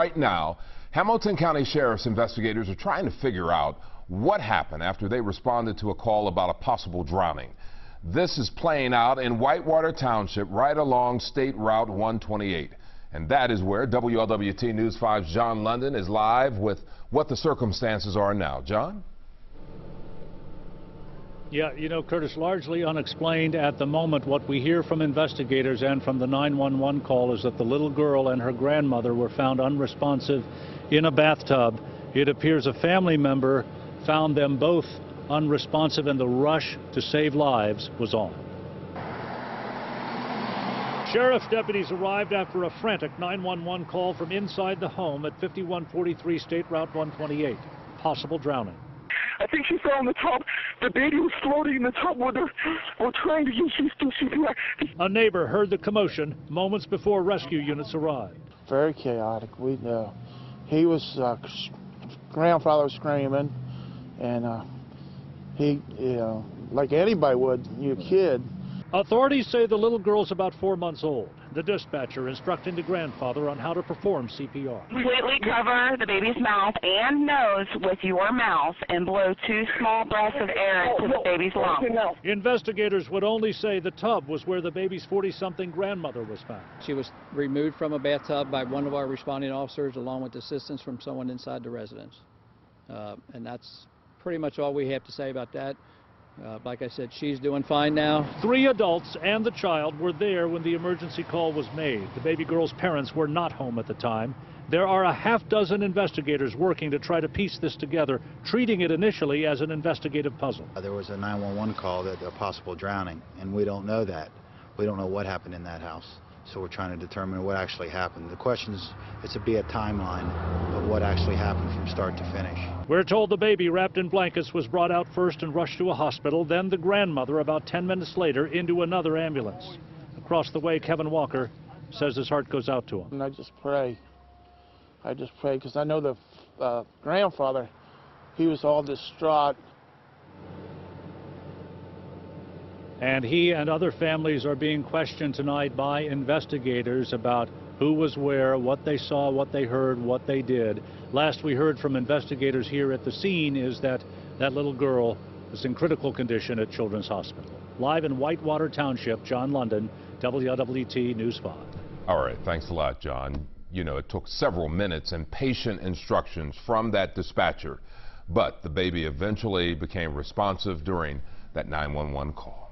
right now, Hamilton County Sheriff's investigators are trying to figure out what happened after they responded to a call about a possible drowning. This is playing out in Whitewater Township right along State Route 128. And that is where WLWT News 5's John London is live with what the circumstances are now. John? Yeah, you know, Curtis, largely unexplained at the moment. What we hear from investigators and from the 911 call is that the little girl and her grandmother were found unresponsive in a bathtub. It appears a family member found them both unresponsive, and the rush to save lives was on. Sheriff's deputies arrived after a frantic 911 call from inside the home at 5143 State Route 128. Possible drowning. I think she fell on the top. The baby was floating in the top where we're trying to use CPR. A neighbor heard the commotion moments before rescue units arrived. Very chaotic. He was, grandfather was screaming, and he, like anybody would, your kid. Authorities say the little girl's about 4 months old. The dispatcher instructing the grandfather on how to perform CPR. Completely cover the baby's mouth and nose with your mouth and blow 2 small breaths of air into the baby's lungs. Investigators would only say the tub was where the baby's 40-something grandmother was found. She was removed from a bathtub by one of our responding officers along with assistance from someone inside the residence. And that's pretty much all we have to say about that. Like I said, she's doing fine now. 3 adults and the child were there when the emergency call was made. The baby girl's parents were not home at the time. There are a half-dozen investigators working to try to piece this together, treating it initially as an investigative puzzle. There was a 911 call that a possible drowning, and we don't know that. We don't know what happened in that house. So we're trying to determine what actually happened. The question is, it's be a timeline of what actually happened from start to finish. We're told the baby wrapped in blankets was brought out first and rushed to a hospital, then the grandmother about 10 minutes later into another ambulance. Across the way, Kevin Walker says his heart goes out to him. And I just pray because I know the grandfather, he was all distraught. And he and other families are being questioned tonight by investigators about who was where, what they saw, what they heard, what they did. Last we heard from investigators here at the scene is that that little girl is in critical condition at Children's Hospital. Live in Whitewater Township, John London, WLWT News 5. All right, thanks a lot, John. You know, it took several minutes and patient instructions from that dispatcher, but the baby eventually became responsive during that 911 call.